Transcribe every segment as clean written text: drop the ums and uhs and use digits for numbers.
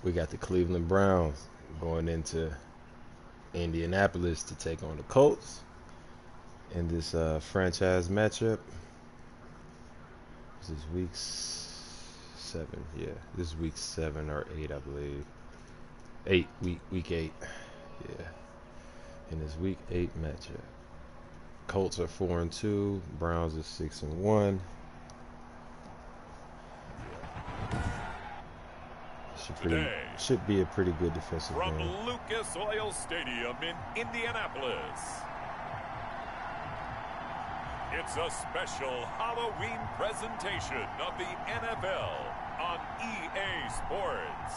We got the Cleveland Browns going into Indianapolis to take on the Colts in this franchise matchup. This is week 7. Yeah, this is week 7 or 8, I believe. Week 8. Yeah, in this week 8 matchup. Colts are 4-2. Browns are 6-1. Should be a pretty good defensive from game. Lucas Oil Stadium in Indianapolis. It's a special Halloween presentation of the NFL on EA Sports.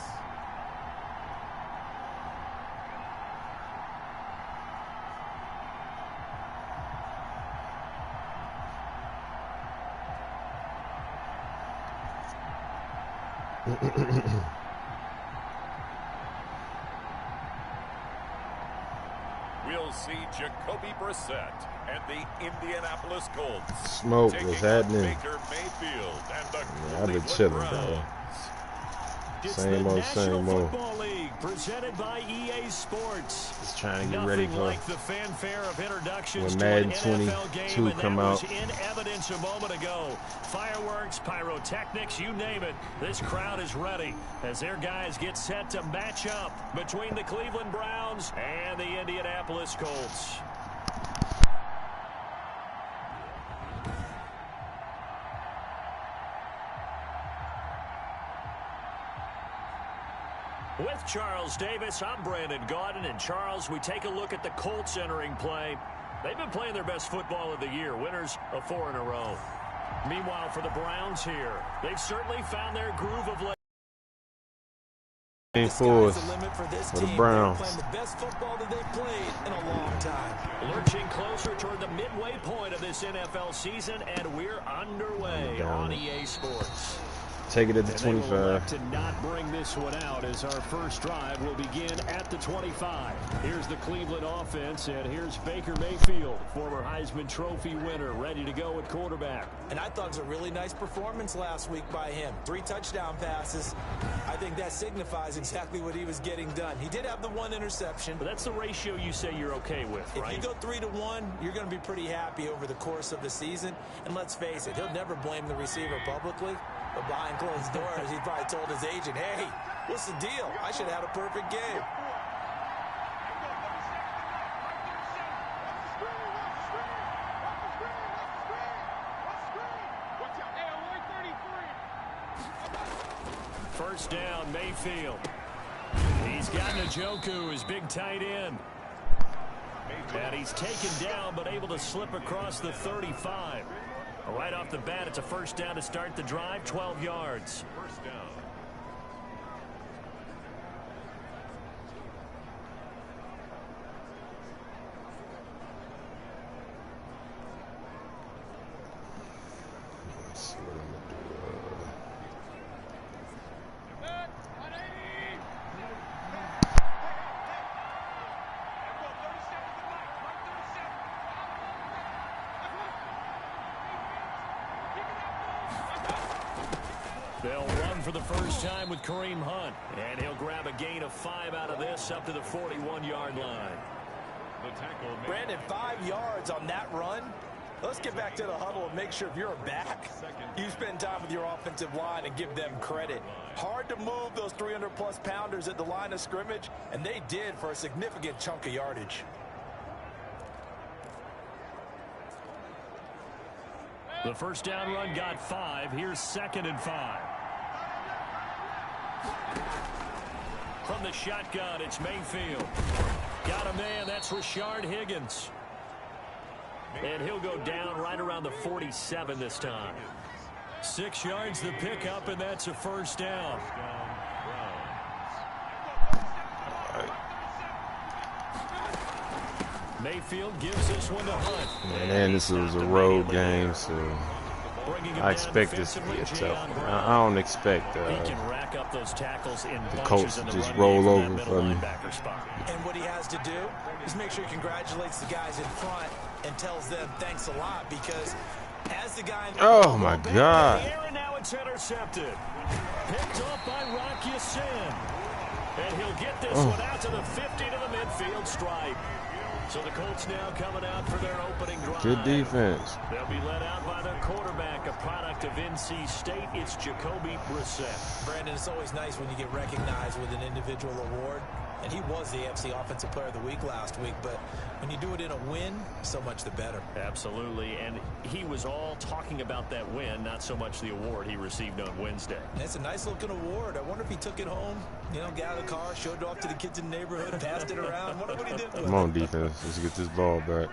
We'll see Jacoby Brissett and the Indianapolis Colts. Smoke was happening. Baker Mayfield and the I've been chilling, bro. Same old, same old. League presented by EA Sports. Just trying to get ready for like the fanfare of introductions when Madden 22 come out. In evidence a moment ago. Fireworks, pyrotechnics, you name it. This crowd is ready as their guys get set to match up between the Cleveland Browns and the Indianapolis Colts. With Charles Davis, I'm Brandon Gaudin. And Charles, we take a look at the Colts entering play. They've been playing their best football of the year, winners of 4 in a row. Meanwhile, for the Browns here, they've certainly found their groove of late. For the Browns. Playing the best football that they've played in a long time. Lurching closer toward the midway point of this NFL season, and we're underway on EA Sports. Take it at the 25. To not bring this one out as our first drive will begin at the 25. Here's the Cleveland offense, and here's Baker Mayfield, former Heisman Trophy winner, ready to go at quarterback. And I thought it was a really nice performance last week by him. 3 touchdown passes. I think that signifies exactly what he was getting done. He did have the 1 interception. But that's the ratio you say you're okay with, right? If you go 3-1, you're going to be pretty happy over the course of the season. And let's face it, he'll never blame the receiver publicly. But behind closed doors, he probably told his agent, hey, what's the deal? I should have had a perfect game. First down, Mayfield. He's got Njoku, his big tight end. And he's taken down, but able to slip across the 35. Right off the bat, it's a first down to start the drive, 12 yards. First down. They'll run for the first time with Kareem Hunt. And he'll grab a gain of 5 out of this up to the 41-yard line. Brandon, 5 yards on that run. Let's get back to the huddle and make sure if you're a back, you spend time with your offensive line and give them credit. Hard to move those 300-plus pounders at the line of scrimmage, and they did for a significant chunk of yardage. The first down run got 5. Here's 2nd and 5. From the shotgun, it's Mayfield. Got a man, that's Rashard Higgins. And he'll go down right around the 47 this time. 6 yards the pickup, and that's a first down. Mayfield gives this one to Hunt. Man, this was a road game, so I expect this to be a tough one. I don't expect the Colts to just roll over for me. And what he has to do is make sure he congratulates the guys in front and tells them thanks a lot, because as the guy... Oh, my God. And now it's intercepted. Picked up by Rock Ya-Sin. And he'll get this one out to the 50 to the midfield stripe. So the Colts now coming out for their opening drive. Good defense. They'll be led out by their quarterback, a product of NC State. It's Jacoby Brissett. Brandon, it's always nice when you get recognized with an individual award. And he was the AFC Offensive Player of the Week last week. But when you do it in a win, so much the better. Absolutely. And he was all talking about that win, not so much the award he received on Wednesday. And it's a nice-looking award. I wonder if he took it home, you know, got out of the car, showed it off to the kids in the neighborhood, passed it around. Wonder what he did with it. Come on, defense. Let's get this ball back.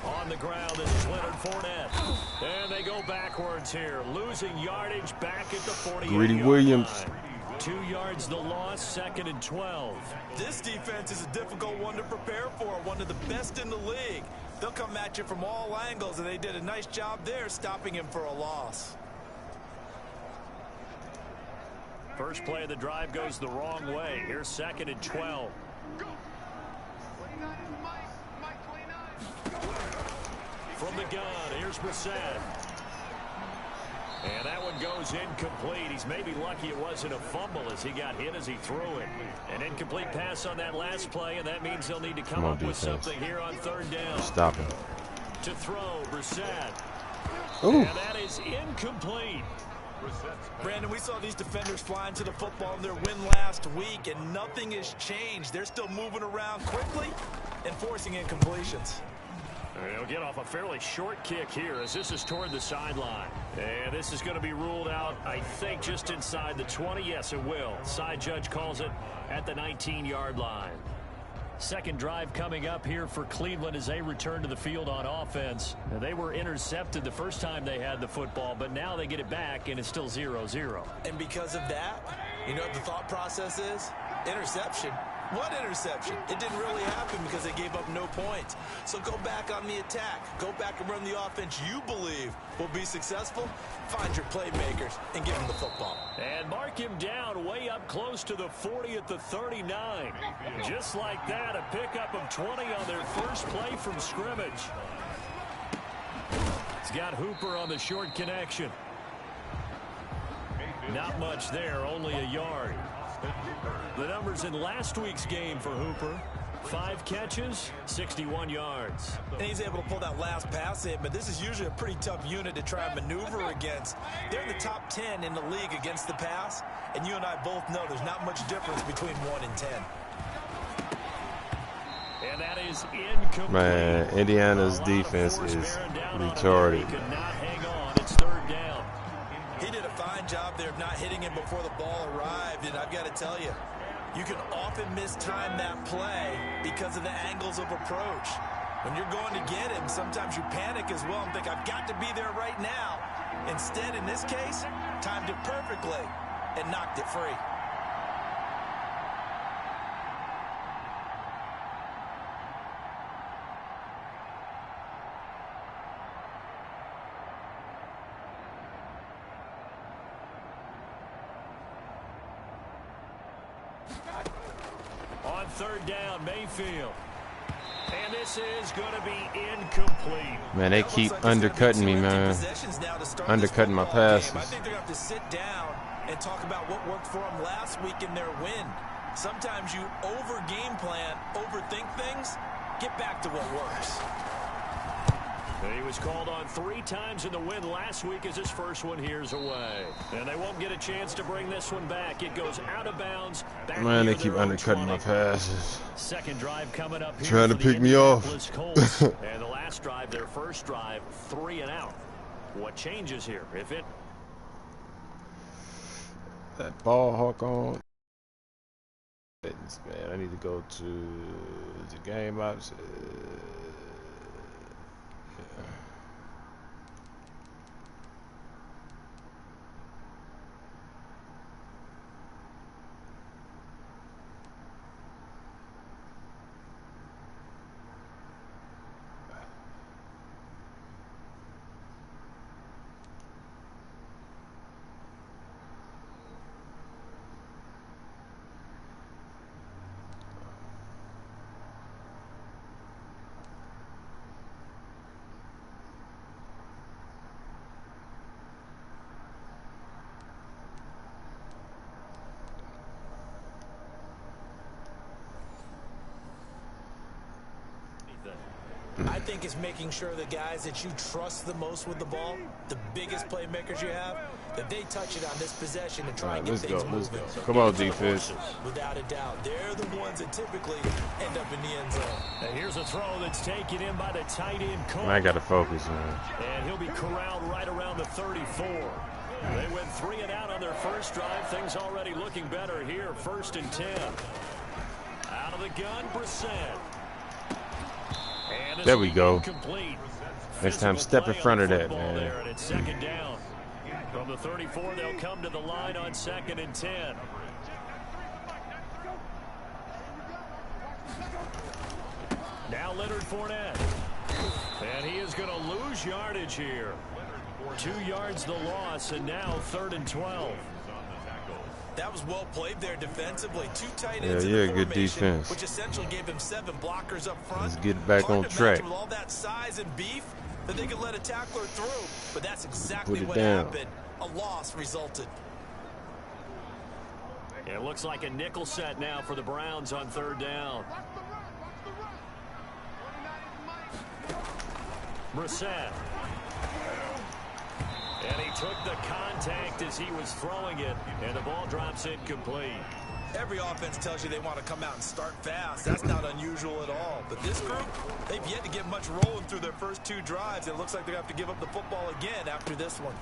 On the ground, this is Leonard Fournette. And they go backwards here, losing yardage back at the 48-yard Greedy Williams. line. 2 yards the loss, 2nd and 12. This defense is a difficult one to prepare for, one of the best in the league. They'll come at you from all angles, and they did a nice job there stopping him for a loss. First play of the drive goes the wrong way. Here's 2nd and 12. From the gun, here's Brissett. And that one goes incomplete. He's maybe lucky it wasn't a fumble as he got hit as he threw it. An incomplete pass on that last play, and that means they'll need to come up with something here on 3rd down. Stop him. To throw, Brissett. Ooh. And that is incomplete. Brandon, we saw these defenders flying to the football in their win last week, and nothing has changed. They're still moving around quickly and forcing incompletions. They'll get off a fairly short kick here as this is toward the sideline. And this is going to be ruled out, I think, just inside the 20. Yes, it will. Side judge calls it at the 19-yard line. Second drive coming up here for Cleveland as they return to the field on offense. Now, they were intercepted the first time they had the football, but now they get it back, and it's still 0-0. And because of that, you know what the thought process is? Interception. What interception? It didn't really happen because they gave up no points. So go back on the attack. Go back and run the offense you believe will be successful. Find your playmakers and give them the football. And mark him down way up close to the 40 at the 39. Just like that, a pickup of 20 on their first play from scrimmage. He's got Hooper on the short connection. Not much there, only a yard. The numbers in last week's game for Hooper: 5 catches, 61 yards. And he's able to pull that last pass in, but this is usually a pretty tough unit to try and maneuver against. They're in the top 10 in the league against the pass, and you and I both know there's not much difference between 1 and 10. And that is incomplete. Man, Indiana's defense is retarded. He could not hang on. It's 3rd down. He did a fine job there of not hitting him before the ball arrived, and I've got to tell you, you can often mistime that play because of the angles of approach. When you're going to get him, sometimes you panic as well and think, I've got to be there right now. Instead, in this case, timed it perfectly and knocked it free. On 3rd down, Mayfield. And this is going to be incomplete. Man, they keep undercutting me, man. Undercutting my passes. I think they're going to have to sit down and talk about what worked for them last week in their win. Sometimes you over-game plan, overthink things. Get back to what works. He was called on 3 times in the win last week as his first one here's away. And they won't get a chance to bring this one back. It goes out of bounds. Man, they keep undercutting my passes. Second drive coming up here. Trying to pick me off. Colts. And the last drive, their first drive, 3 and out. What changes here? If it... That ball hawk on. Man, I need to go to the game ops. think it's making sure the guys that you trust the most with the ball, the biggest playmakers you have, that they touch it on this possession and try and get things moving. Come on, defense. Without a doubt, they're the ones that typically end up in the end zone. And here's a throw that's taken in by the tight end Colts. I got to focus, man. And he'll be corralled right around the 34. They went 3 and out on their first drive. Things already looking better here. 1st and 10. Out of the gun, Brissett. There we go. Complete. Next time, step in front of that, man. There, and it's 2nd down. From the 34, they'll come to the line on 2nd and 10. Now Leonard Fournette. And he is going to lose yardage here. 2 yards the loss, and now 3rd and 12. That was well played there defensively. 2 tight ends in the good formation, defense. which essentially gave him 7 blockers up front. Let's get back on track. With all that size and beef, that they could let a tackler through. But that's exactly what down. happened. A loss resulted. It looks like a nickel set now for the Browns on 3rd down. Brissett. And he took the contact as he was throwing it, and the ball drops incomplete. Every offense tells you they want to come out and start fast. That's not unusual at all. But this group, they've yet to get much rolling through their first 2 drives. It looks like they have to give up the football again after this one.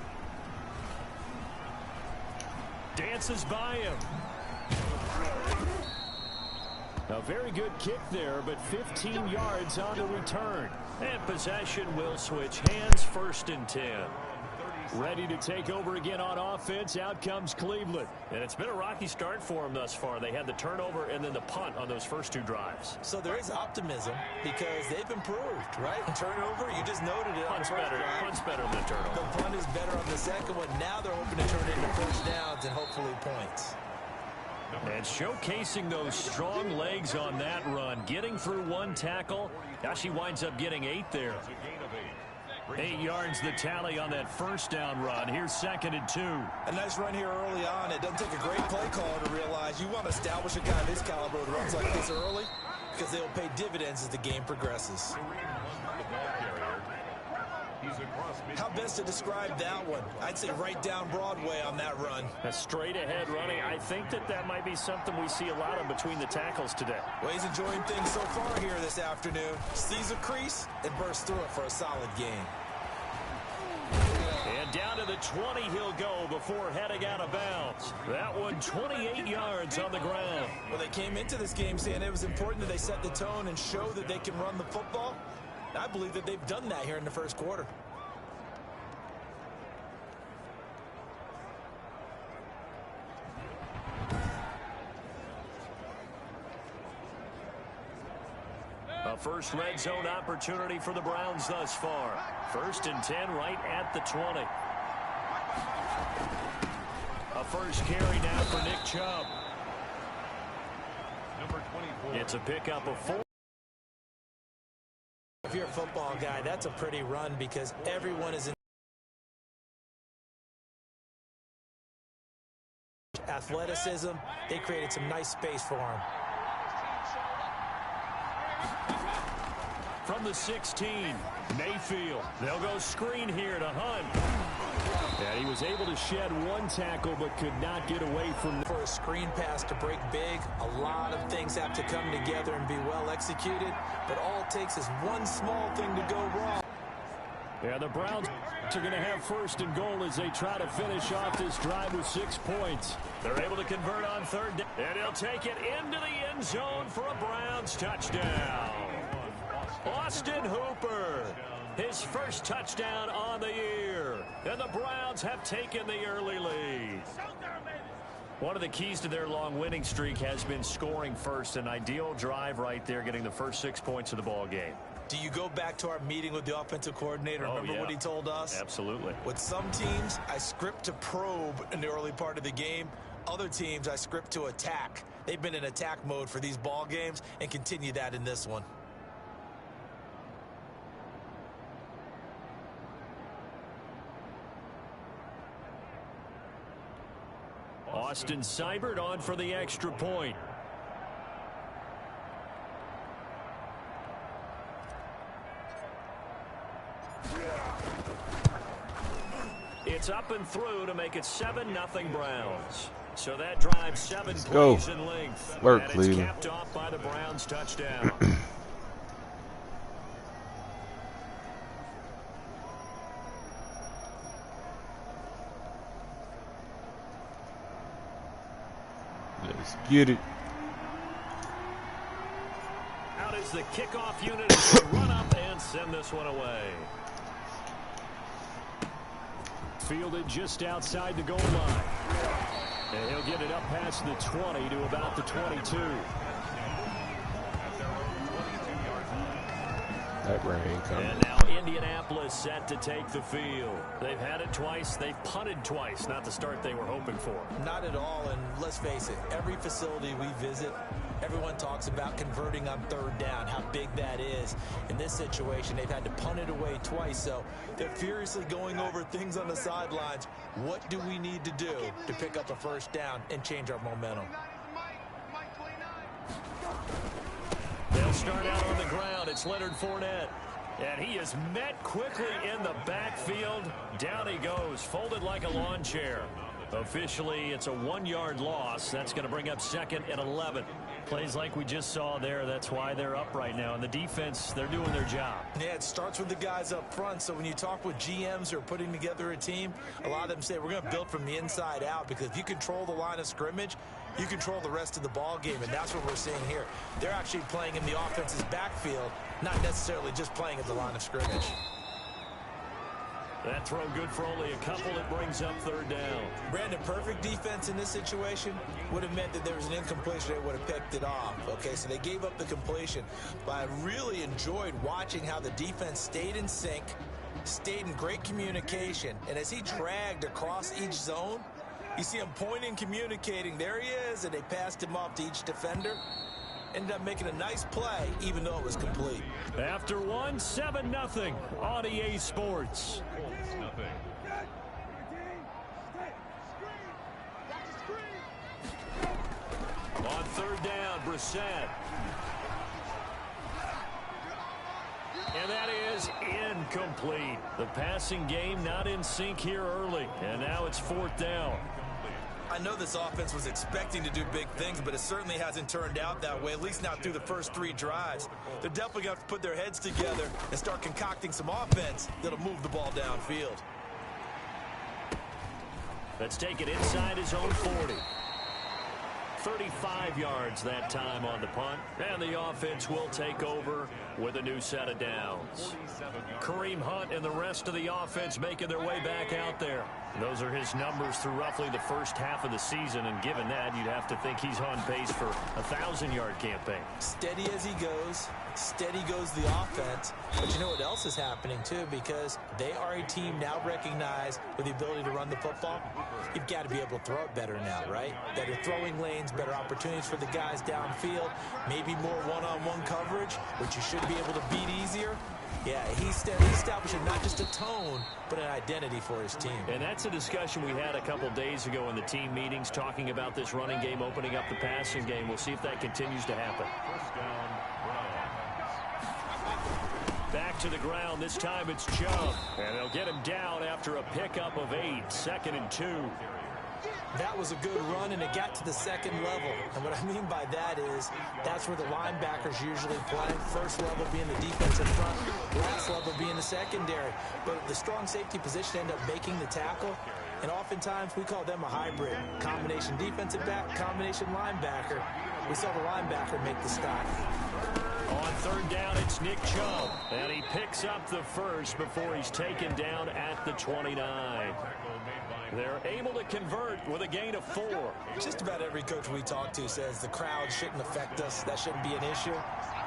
Dances by him. A very good kick there, but 15 yards on the return. And possession will switch hands. 1st and 10. Ready to take over again on offense. Out comes Cleveland. And it's been a rocky start for them thus far. They had the turnover and then the punt on those first 2 drives. So there is optimism because they've improved, right? Turnover, you just noted it. Punt's better than turnover. The punt is better on the second one. Now they're hoping to turn it into first downs and hopefully points. And showcasing those strong legs on that run. Getting through 1 tackle. Now she winds up getting 8 there. 8 yards the tally on that first down run. Here's 2nd and 2. A nice run here early on. It doesn't take a great play caller to realize you want to establish a guy this caliber with runs like this early because they'll pay dividends as the game progresses. How best to describe that one? I'd say right down Broadway on that run. A straight ahead running. I think that might be something we see a lot of between the tackles today. Well, he's enjoying things so far here this afternoon. Sees a crease and bursts through it for a solid game. And down to the 20 he'll go before heading out of bounds. That one 28 yards on the ground. Well, they came into this game saying it was important that they set the tone and show that they can run the football. I believe that they've done that here in the first quarter. A first red zone opportunity for the Browns thus far. 1st and 10 right at the 20. A first carry now for Nick Chubb. Number 24. It's a pickup of 4. If you're a football guy, that's a pretty run because everyone is in athleticism. They created some nice space for him. From the 16, Mayfield. They'll go screen here to Hunt. And he was able to shed 1 tackle but could not get away from. For a screen pass to break big, a lot of things have to come together and be well executed, but all it takes is one small thing to go wrong. Yeah, the Browns are going to have 1st and goal as they try to finish off this drive with 6 points. They're able to convert on 3rd down. And he'll take it into the end zone for a Browns touchdown. Austin Hooper, his first touchdown on the year. And the Browns have taken the early lead. One of the keys to their long winning streak has been scoring first. An ideal drive right there, getting the first 6 points of the ball game. Do you go back to our meeting with the offensive coordinator? Remember what he told us? Absolutely. With some teams, I script to probe in the early part of the game. Other teams, I script to attack. They've been in attack mode for these ball games and continue that in this one. Austin Seibert on for the extra point. It's up and through to make it 7-0 Browns. So that drives 7 plays in length. Work, and it's Cleveland. capped off by the Browns touchdown. Let's get it. Out is the kickoff unit as they run up and send this one away. Fielded just outside the goal line. And he'll get it up past the 20 to about the 22. That rain coming. And now Indianapolis set to take the field. They've had it twice. They've punted twice. Not the start they were hoping for. Not at all, and let's face it, every facility we visit, everyone talks about converting on third down, how big that is. In this situation, they've had to punt it away twice, so they're furiously going over things on the sidelines. What do we need to do to pick up a first down and change our momentum? They'll start out on the ground. It's Leonard Fournette. And he is met quickly in the backfield. Down he goes, folded like a lawn chair. Officially, it's a 1-yard loss. That's going to bring up 2nd and 11. Plays like we just saw there. That's why they're up right now. And the defense, they're doing their job. Yeah, it starts with the guys up front. So when you talk with GMs who are putting together a team, a lot of them say we're going to build from the inside out, because if you control the line of scrimmage, you control the rest of the ball game, and that's what we're seeing here. They're actually playing in the offense's backfield, not necessarily just playing at the line of scrimmage. That throw good for only a couple. It brings up 3rd down. Brandon, perfect defense in this situation would have meant that there was an incompletion. They would have picked it off. Okay, so they gave up the completion. But I really enjoyed watching how the defense stayed in sync, stayed in great communication. And as he dragged across each zone, you see him pointing, communicating. There he is, and they passed him off to each defender. Ended up making a nice play, even though it was complete. After 7-0 on EA Sports. On 3rd down, Brissett. And that is incomplete. The passing game not in sync here early. And now it's 4th down. I know this offense was expecting to do big things, but it certainly hasn't turned out that way, at least not through the first 3 drives. They're definitely going to have to put their heads together and start concocting some offense that'll move the ball downfield. Let's take it inside his own 40. 35 yards that time on the punt. And the offense will take over with a new set of downs. Kareem Hunt and the rest of the offense making their way back out there. Those are his numbers through roughly the first half of the season, and given that, you'd have to think he's on pace for a 1,000-yard campaign. Steady as he goes, steady goes the offense. But you know what else is happening, too, because they are a team now recognized with the ability to run the football. You've got to be able to throw it better now, right? Better throwing lanes, better opportunities for the guys downfield, maybe more one-on-one coverage, which you should be able to beat easier. Yeah, he's establishing not just a tone, but an identity for his team. And that's a discussion we had a couple days ago in the team meetings, talking about this running game opening up the passing game. We'll see if that continues to happen. Back to the ground. This time it's Chubb. And they'll get him down after a pickup of 8. 2nd and 2. That was a good run, and it got to the 2nd level. And what I mean by that is that's where the linebackers usually play. First level being the defensive front, last level being the secondary. But the strong safety position ended up making the tackle. And oftentimes we call them a hybrid. Combination defensive back, combination linebacker. We saw the linebacker make the stop. On 3rd down, it's Nick Chubb. And he picks up the first before he's taken down at the 29. They're able to convert with a gain of 4. Just about every coach we talk to says the crowd shouldn't affect us. That shouldn't be an issue.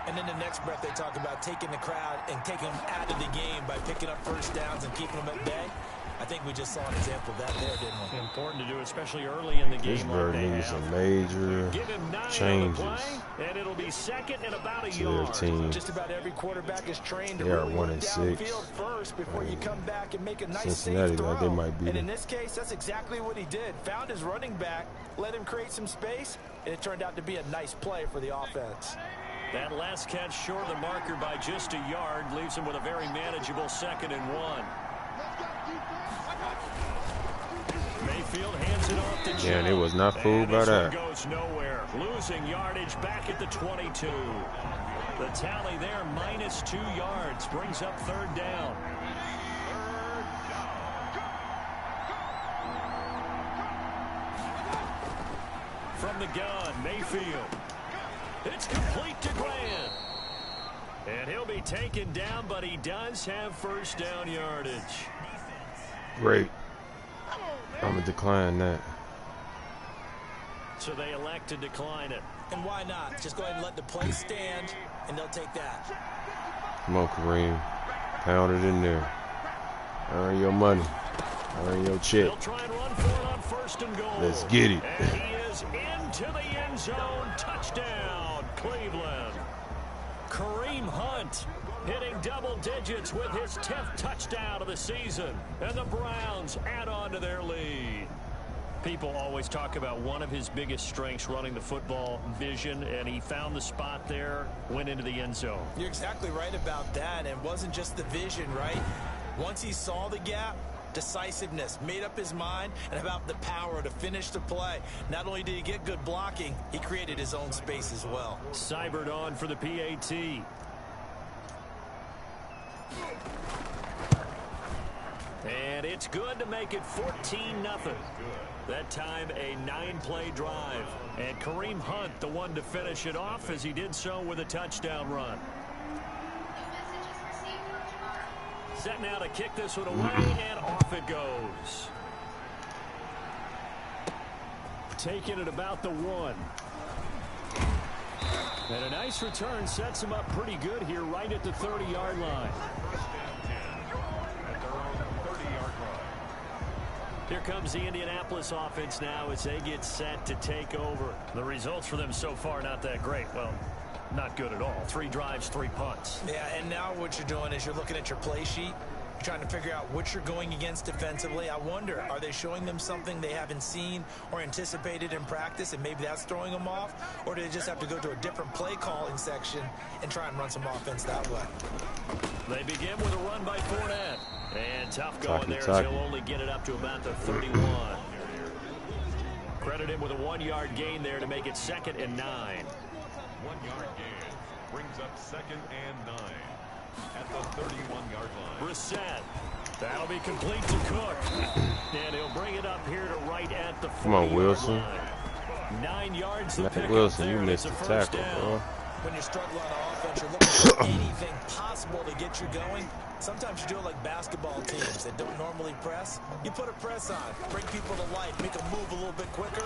And then the next breath they talk about taking the crowd and taking them out of the game by picking up first downs and keeping them at bay. I think we just saw an example of that there, didn't we? Important to do, especially early in the game. This bird needs some major changes and it'll be 2nd and about a to their yard. team. Just about every quarterback is trained to They are really 1 work and 6. downfield first before you come back and make a nice Cincinnati, safe throw. like they might be And in them. this case, that's exactly what he did. Found his running back, let him create some space, and it turned out to be a nice play for the offense. That last catch short of the marker by just a yard leaves him with a very manageable 2nd and 1. backfield, hands it off to Joe. Yeah, and it was not fooled by that. Goes nowhere, losing yardage back at the 22. The tally there, -2 yards, brings up 3rd down. From the gun, Mayfield. It's complete to Grant. And he'll be taken down, but he does have 1st down yardage. Great. I'm going to decline that. So they elect to decline it. And why not? Just go ahead and let the play stand, and they'll take that. Come on, Kareem. Pound it in there. Earn your money. Earn your check. They'll try and run for it on 1st and goal. Let's get it. And he is into the end zone. Touchdown, Cleveland. Kareem Hunt hitting double digits with his 10th touchdown of the season. And the Browns add on to their lead. People always talk about one of his biggest strengths, running the football, vision, and he found the spot there, went into the end zone. You're exactly right about that. And it wasn't just the vision, right? Once he saw the gap, decisiveness, made up his mind, and about the power to finish the play. Not only did he get good blocking, he created his own space as well. Cybered on for the PAT. And it's good to make it 14-0. That time a 9-play drive. And Kareem Hunt the one to finish it off as he did so with a touchdown run. Set now to kick this one away, and off it goes. Taking it about the 1. And a nice return sets him up pretty good here right at the 30-yard line. Here comes the Indianapolis offense now as they get set to take over. The results for them so far not that great. Well, not good at all. 3 drives, 3 punts. Yeah, and now what you're doing is you're looking at your play sheet. You're trying to figure out what you're going against defensively. I wonder, are they showing them something they haven't seen or anticipated in practice, and maybe that's throwing them off? Or do they just have to go to a different play calling section and try and run some offense that way? They begin with a run by Fournette. And tough going there as he'll only get it up to about the 31. Credit him with a 1-yard gain there to make it 2nd and 9. 1-yard gain brings up 2nd and 9 at the 31-yard line. Brissett. That'll be complete to Cook. And he'll bring it up here to right at the 40-yard Come on, Wilson. line. 9 yards to pick Wilson, up there. you missed the tackle, bro. When you're struggling on offense, you're looking for anything possible to get you going. Sometimes you do it like basketball teams that don't normally press. You put a press on, bring people to life, make them move a little bit quicker.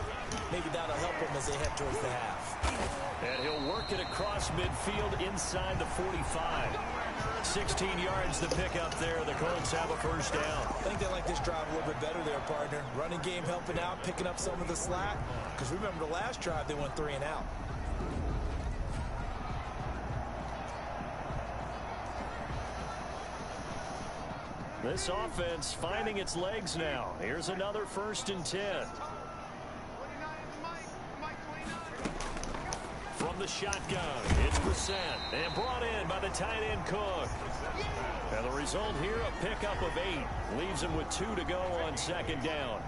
Maybe that'll help them as they head towards the half. And he'll work it across midfield inside the 45. 16 yards to pick up there. The Colts have a 1st down. I think they like this drive a little bit better there, partner. Running game helping out, picking up some of the slack. Because remember the last drive, they went 3 and out. This offense finding its legs now. Here's another 1st and 10. From the shotgun, it's Brissett. And brought in by the tight end Cook. And the result here, a pickup of 8. Leaves him with 2 to go on 2nd down.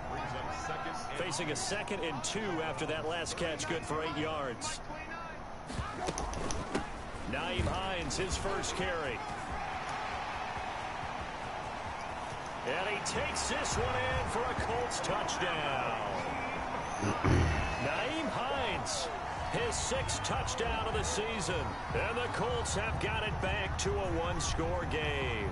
Facing a 2nd and 2 after that last catch, good for 8 yards. Nyheim Hines, his first carry. And he takes this one in for a Colts touchdown. Nyheim Hines, his 6th touchdown of the season. And the Colts have got it back to a 1-score game.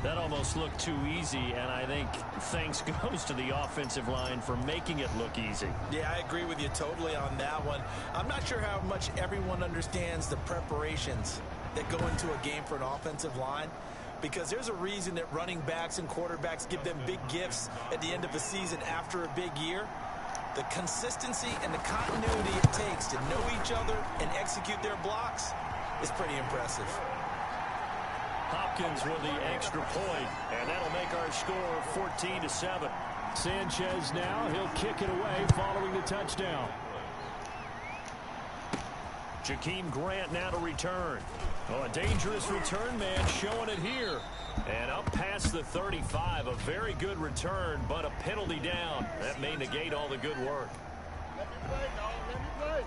That almost looked too easy, and I think thanks goes to the offensive line for making it look easy. Yeah, I agree with you totally on that one. I'm not sure how much everyone understands the preparations that go into a game for an offensive line. Because there's a reason that running backs and quarterbacks give them big gifts at the end of the season after a big year. The consistency and the continuity it takes to know each other and execute their blocks is pretty impressive. Hopkins with the extra point, and that'll make our score 14-7. Sanchez now, he'll kick it away following the touchdown. Jakeem Grant now to return. Oh, a dangerous return man showing it here. And up past the 35, a very good return, but a penalty down. That may negate all the good work. Let me play, dog. Let me play.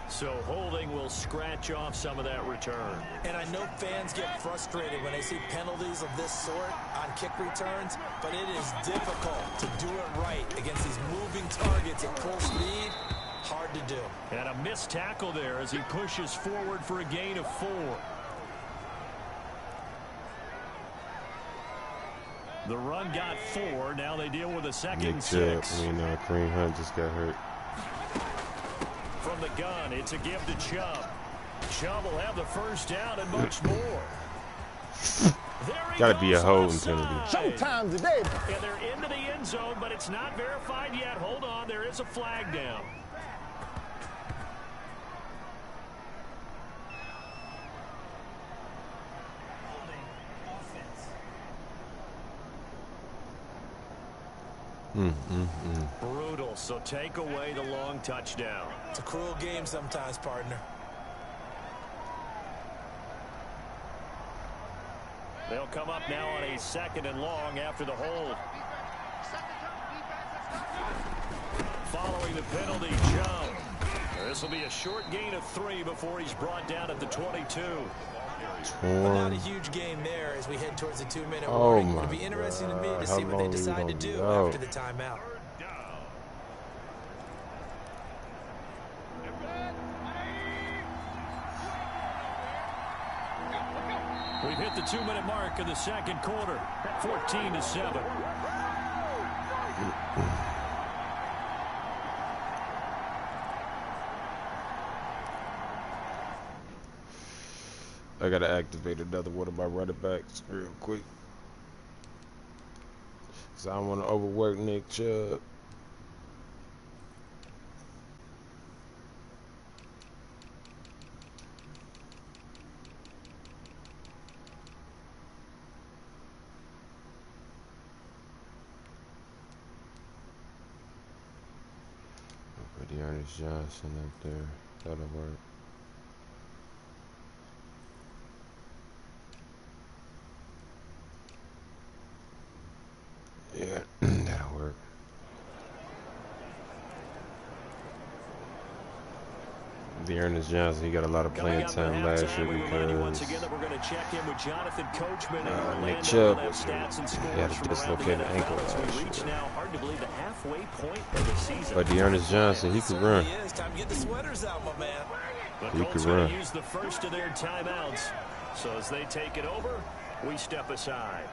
So holding will scratch off some of that return. And I know fans get frustrated when they see penalties of this sort on kick returns, but it is difficult to do it right against these moving targets at full speed. Hard to do. And a missed tackle there as he pushes forward for a gain of 4. The run got 4. Now they deal with a second 6. Kareem Hunt just got hurt. From the gun, it's a give to Chubb. Chubb will have the first down and much more. Got to be a holding penalty. Showtime today. And they're into the end zone, but it's not verified yet. Hold on, there is a flag down. Brutal, so take away the long touchdown. It's a cruel game sometimes, partner. They'll come up now on a 2nd and long after the hold. Following the penalty, Chubb. This will be a short gain of 3 before he's brought down at the 22. But not a huge game there as we head towards the 2-minute Oh warning. my It'll be interesting to me God. to How see what they long are you decide to gonna do go? after the timeout. We've hit the 2-minute mark of the second quarter, 14-7. I got to activate another one of my running backs real quick. Because I don't want to overwork Nick Chubb. Put Dearness Johnson up there. That'll work. Yeah, that'll work. Dearness Johnson, he got a lot of playing time last year because Nick Chubb had a dislocated ankle last year. But Dearness Johnson, he could run. He could run. Use the first of their timeouts. So as they take it over, we step aside.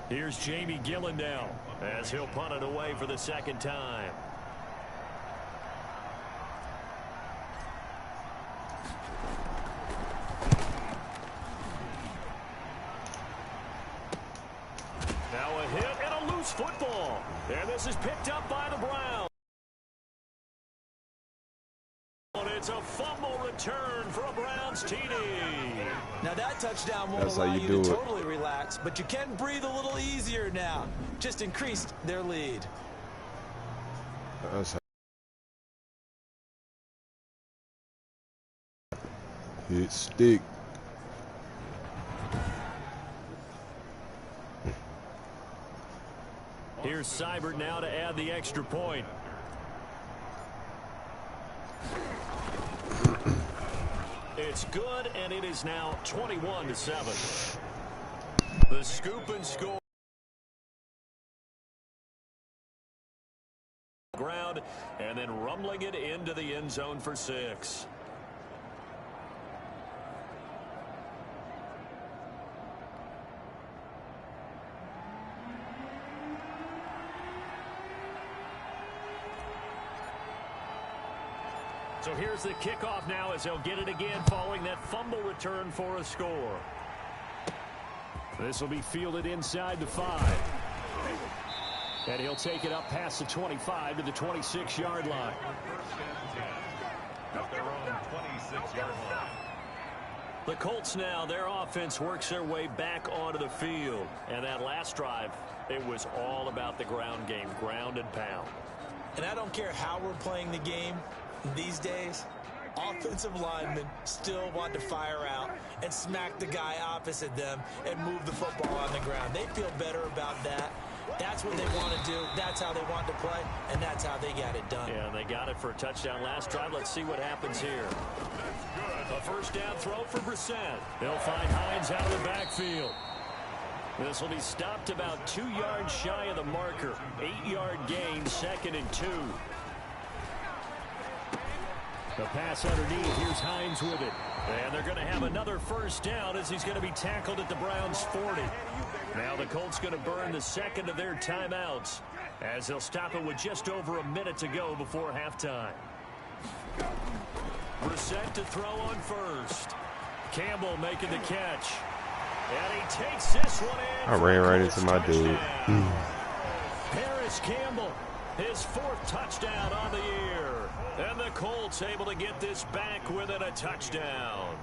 Here's Jamie Gillen now as he'll punt it away for the second time. Now a hit and a loose football. And this is picked up by the Browns. It's a fumble return for a Browns TD. Now that touchdown won't allow you to totally relax, but you can breathe a little easier now. Just increased their lead. That's how hit stick. Here's Seibert now to add the extra point. It's good, and it is now 21-7. The scoop and score. Ground, and then rumbling it into the end zone for 6. So here's the kickoff now as they'll get it again following that fumble return for a score. This will be fielded inside the 5. And he'll take it up past the 25 to the 26-yard line. At their own 26-yard line. The Colts now, their offense works their way back onto the field. And that last drive, it was all about the ground game, ground and pound. And I don't care how we're playing the game these days, offensive linemen still want to fire out and smack the guy opposite them and move the football on the ground. They feel better about that. That's what they want to do. That's how they want to play, and that's how they got it done. Yeah, they got it for a touchdown last drive. Let's see what happens here. A first down throw for Brissett. They'll find Hines out of the backfield. This will be stopped about 2 yards shy of the marker. 8-yard gain, 2nd and 2. The pass underneath. Here's Hines with it. And they're going to have another first down as he's going to be tackled at the Browns' 40. Now the Colts going to burn the second of their timeouts as they'll stop it with just over a minute to go before halftime. Brissett to throw on first. Campbell making the catch. And he takes this one in. I ran right into my dude. Paris Campbell, his 4th touchdown on the year. And the Colts able to get this back within a touchdown.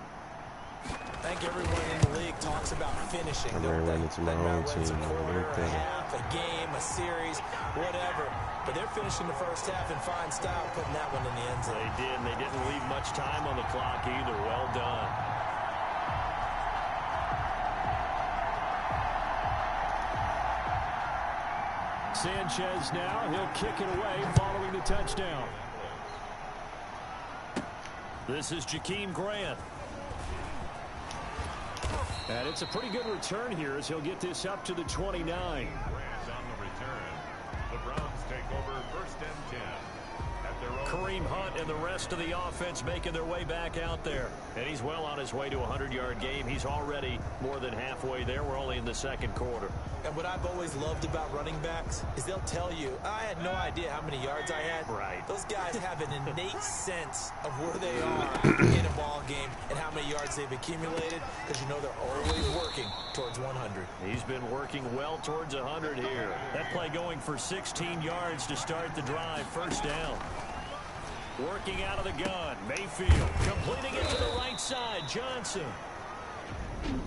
I think everyone in the league talks about finishing. I ran right into my own team. A half, a game, a series, whatever. But they're finishing the first half in fine style, putting that one in the end zone. They did, and they didn't leave much time on the clock either. Well done. Sanchez now, he'll kick it away following the touchdown. This is Jakeem Grant. And it's a pretty good return here as he'll get this up to the 29. Grant on the return. The Browns take over 1st and 10. At their own. Kareem Hunt and the rest of the offense making their way back out there. And he's well on his way to a 100-yard game. He's already more than halfway there. We're only in the 2nd quarter. And what I've always loved about running backs is they'll tell you, I had no idea how many yards I had. Right. Those guys have an innate sense of where they are in a ball game and how many yards they've accumulated because you know they're always working towards 100. He's been working well towards 100 here. That play going for 16 yards to start the drive. First down. Working out of the gun. Mayfield completing it to the right side. Johnson.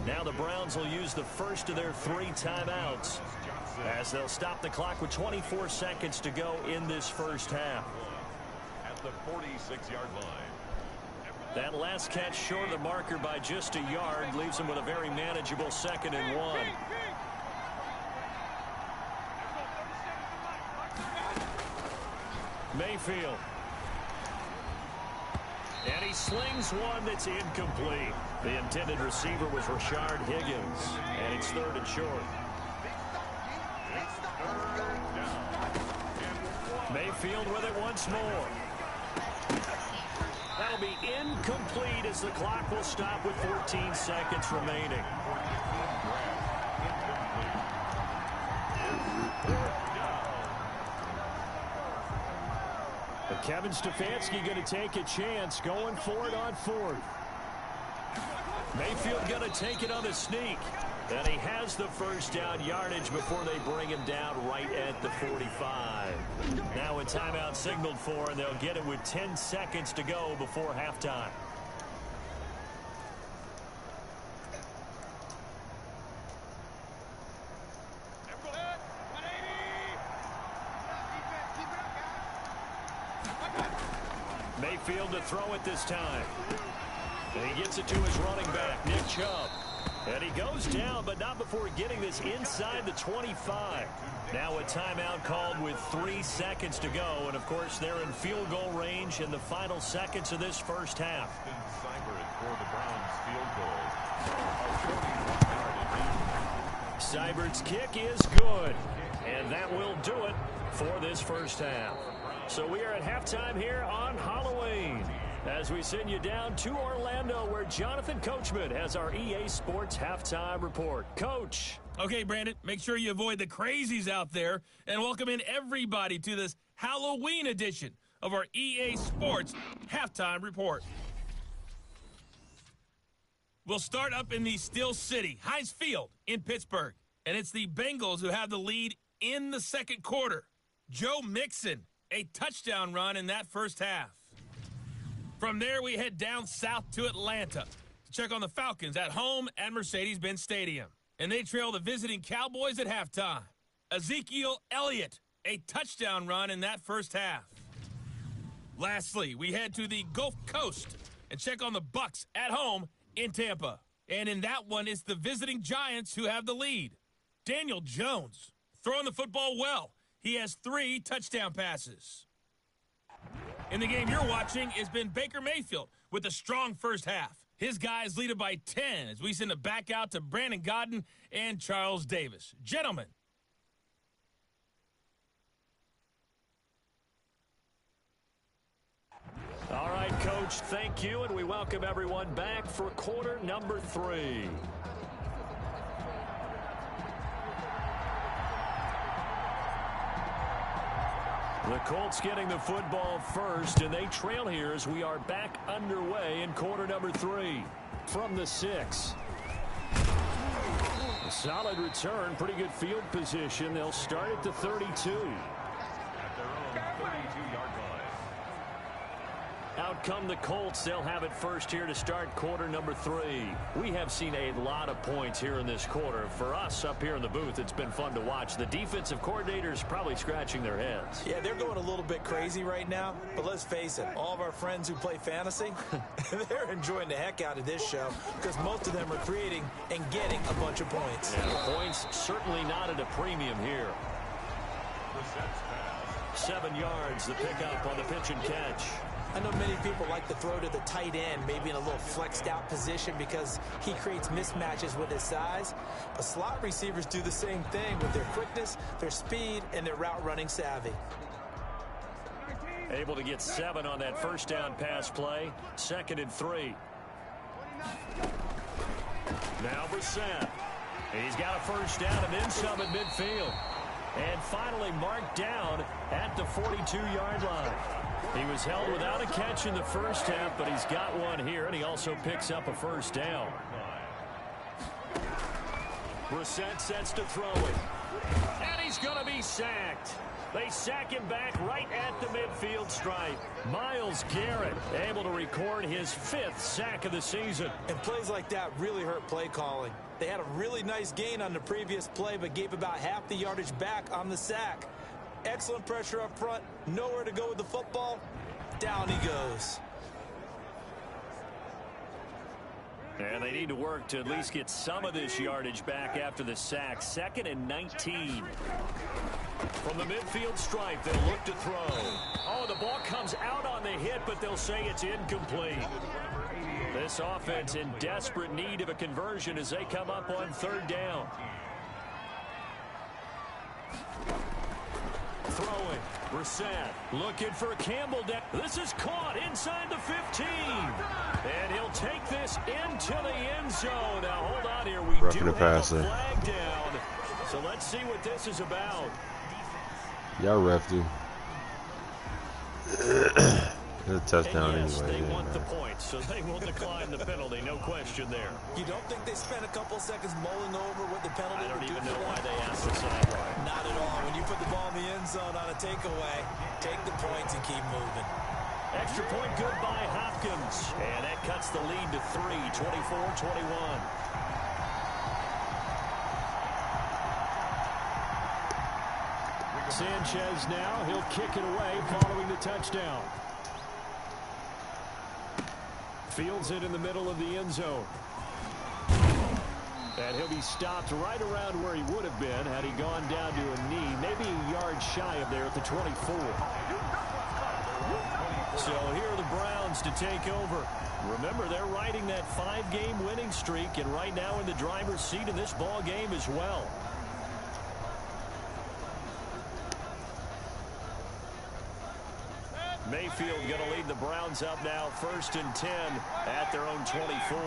Now the Browns will use the first of their 3 timeouts as they'll stop the clock with 24 seconds to go in this first half. At the 46-yard line. That last catch short of the marker by just a yard leaves him with a very manageable 2nd and 1. Mayfield. And he slings one that's incomplete. The intended receiver was Rashard Higgins. And it's 3rd and short. Mayfield with it once more. That'll be incomplete as the clock will stop with 14 seconds remaining. But Kevin Stefanski going to take a chance going for it on 4th. Mayfield going to take it on the sneak. And he has the first down yardage before they bring him down right at the 45. Now a timeout signaled for, and they'll get it with 10 seconds to go before halftime. Mayfield to throw it this time. And he gets it to his running back, Nick Chubb. And he goes down, but not before getting this inside the 25. Now a timeout called with 3 seconds to go. And, of course, they're in field goal range in the final seconds of this first half. Seibert's kick is good. And that will do it for this first half. So we are at halftime here on Halloween as we send you down to Orlando where Jonathan Coachman has our EA Sports Halftime Report. Coach. Okay, Brandon, make sure you avoid the crazies out there and welcome in everybody to this Halloween edition of our EA Sports Halftime Report. We'll start up in the Steel City, Heinz Field in Pittsburgh, and it's the Bengals who have the lead in the second quarter. Joe Mixon, a touchdown run in that first half. From there, we head down south to Atlanta to check on the Falcons at home at Mercedes-Benz Stadium. And they trail the visiting Cowboys at halftime. Ezekiel Elliott, a touchdown run in that first half. Lastly, we head to the Gulf Coast and check on the Bucs at home in Tampa. And in that one, it's the visiting Giants who have the lead. Daniel Jones throwing the football well. He has 3 touchdown passes. In the game you're watching has been Baker Mayfield with a strong first half. His guys lead it by 10 as we send it back out to Brandon Godden and Charles Davis. Gentlemen. All right, Coach, thank you, and we welcome everyone back for quarter number 3. The Colts getting the football first, and they trail here as we are back underway in quarter number 3 from the 6. A solid return, pretty good field position. They'll start at the 32. At their own 32-yard line. Out come the Colts. They'll have it first here to start quarter number 3. We have seen a lot of points here in this quarter. For us up here in the booth, it's been fun to watch. The defensive coordinators probably scratching their heads. Yeah, they're going a little bit crazy right now. But let's face it, all of our friends who play fantasy, they're enjoying the heck out of this show because most of them are creating and getting a bunch of points. Yeah, the points certainly not at a premium here. 7 yards, the pickup on the pitch and catch. I know many people like to throw to the tight end, maybe in a little flexed out position because he creates mismatches with his size. But slot receivers do the same thing with their quickness, their speed, and their route running savvy. Able to get 7 on that first down pass play. 2nd and 3. Now Brissett. He's got a first down and then some at midfield. And finally marked down at the 42-yard line. He was held without a catch in the first half, but he's got one here, and he also picks up a first down. Brissett sets to throw it. And he's going to be sacked. They sack him back right at the midfield stripe. Myles Garrett able to record his 5th sack of the season. And plays like that really hurt play calling. They had a really nice gain on the previous play, but gave about half the yardage back on the sack. Excellent pressure up front. Nowhere to go with the football. Down he goes. And they need to work to at least get some of this yardage back after the sack. 2nd and 19. From the midfield stripe, they'll look to throw. Oh, the ball comes out on the hit, but they'll say it's incomplete. This offense in desperate need of a conversion as they come up on 3rd down. Throwing. Brissett looking for Campbell. This is caught inside the 15. And he'll take this into the end zone. Now, hold on here. We do have a flag down. So let's see what this is about. Y'all ref do. It's a touchdown yes, anyway. They want the points, so they will decline the penalty. No question there. You don't think they spent a couple seconds mulling over what the penalty I don't would do even for know them? why they asked the sideline. Not at all. When you put the ball in the end zone on a takeaway, take the points and keep moving. Extra point good by Hopkins. And that cuts the lead to 3, 24-21. Sanchez now. He'll kick it away following the touchdown. Fields it in the middle of the end zone. And he'll be stopped right around where he would have been had he gone down to a knee, maybe a yard shy of there at the 24. So here are the Browns to take over. Remember, they're riding that 5-game winning streak, and right now in the driver's seat in this ball game as well. Mayfield going to lead the Browns up now, 1st and 10 at their own 24.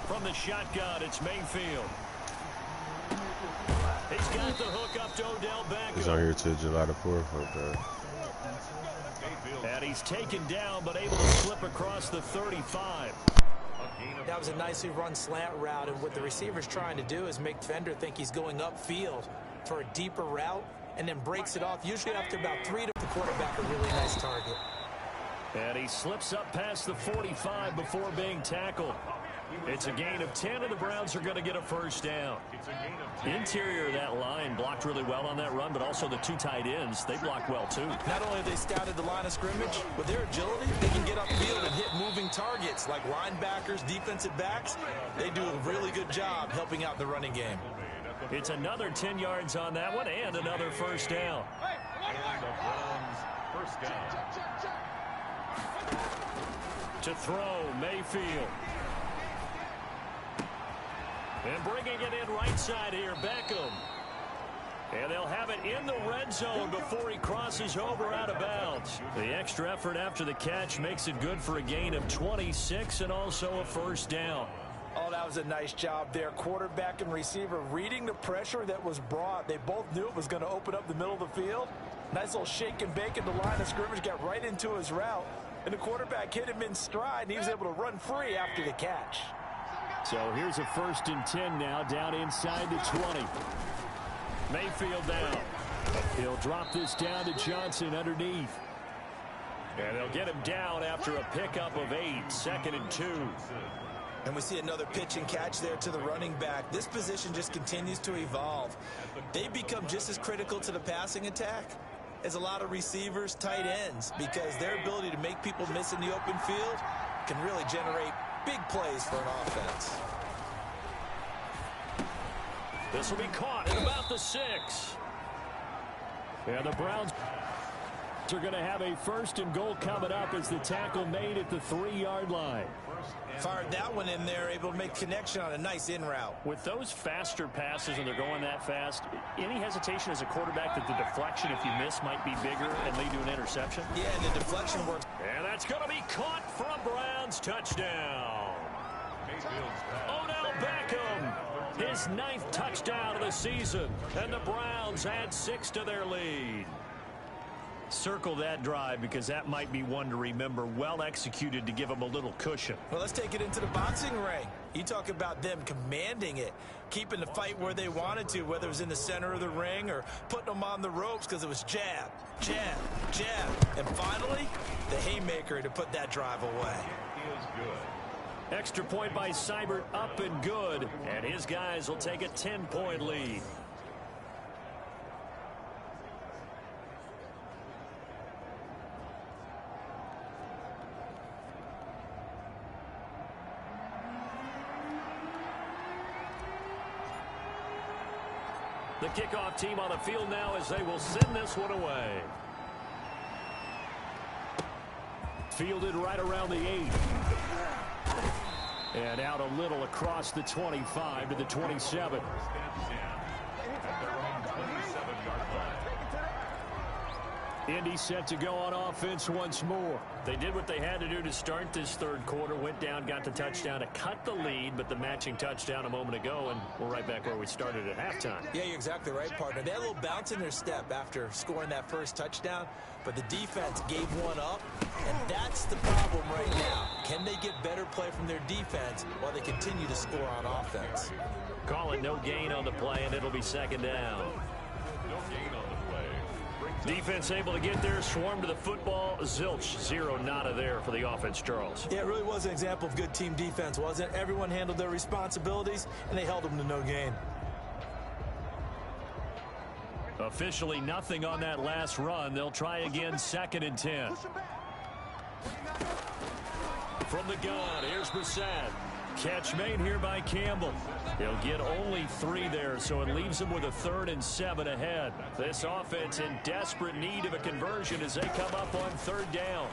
From the shotgun, it's Mayfield. He's got the hook up to Odell Beckham. He's on here till July the 4th. Okay. And he's taken down, but able to slip across the 35. That was a nicely run slant route, and what the receiver's trying to do is make Fender think he's going upfield for a deeper route, and then breaks it off, usually after about 3 to the quarterback, a really nice target. And he slips up past the 45 before being tackled. It's a gain of 10, and the Browns are going to get a first down. Interior of that line blocked really well on that run, but also the two tight ends, they blocked well too. Not only have they scouted the line of scrimmage, with their agility, they can get upfield and hit moving targets like linebackers, defensive backs. They do a really good job helping out the running game. It's another 10 yards on that one and another first down. And the Browns first down. To throw, Mayfield. And bringing it in right side here, Beckham. And they'll have it in the red zone before he crosses over out of bounds. The extra effort after the catch makes it good for a gain of 26 and also a first down. Oh, that was a nice job there. Quarterback and receiver reading the pressure that was brought. They both knew it was going to open up the middle of the field. Nice little shake and bake in the line of scrimmage, got right into his route. And the quarterback hit him in stride, and he was able to run free after the catch. So here's a 1st and 10 now, down inside the 20. Mayfield down. He'll drop this down to Johnson underneath. And they'll get him down after a pickup of 8, 2nd and 2. And we see another pitch and catch there to the running back. This position just continues to evolve. They become just as critical to the passing attack as a lot of receivers, tight ends, because their ability to make people miss in the open field can really generate big plays for an offense. This will be caught at about the 6. And the Browns are going to have a 1st and goal coming up as the tackle made at the 3-yard line. Fired that one in there, able to make connection on a nice in route. With those faster passes and they're going that fast, any hesitation as a quarterback that the deflection, if you miss, might be bigger and lead to an interception? Yeah, and the deflection works. And that's going to be caught for a Browns touchdown. Odell Beckham, his 9th touchdown of the season, and the Browns add 6 to their lead. Circle that drive because that might be one to remember. Well executed to give them a little cushion. Well, let's take it into the boxing ring. You talk about them commanding it, keeping the fight where they wanted to, whether it was in the center of the ring or putting them on the ropes because it was jab, jab, jab. And finally, the haymaker to put that drive away. Extra point by Seibert, up and good. And his guys will take a 10-point lead. The kickoff team on the field now as they will send this one away. Fielded right around the 8. And out a little across the 25 to the 27. Indy set to go on offense once more. They did what they had to do to start this 3rd quarter. Went down, got the touchdown to cut the lead, but the matching touchdown a moment ago, and we're right back where we started at halftime. Yeah, you're exactly right, partner. They had a little bounce in their step after scoring that first touchdown, but the defense gave one up, and that's the problem right now. Can they get better play from their defense while they continue to score on offense? Call it no gain on the play, and it'll be 2nd down. No gain on the play. Defense able to get there, swarm to the football. Zilch, 0 nada there for the offense, Charles. Yeah, it really was an example of good team defense, wasn't it? Everyone handled their responsibilities, and they held them to no gain. Officially nothing on that last run. They'll try again, 2nd and 10. From the gun, here's Brissett. Catch made here by Campbell. He'll get only 3 there, so it leaves him with a 3rd and 7 ahead. This offense in desperate need of a conversion as they come up on 3rd down.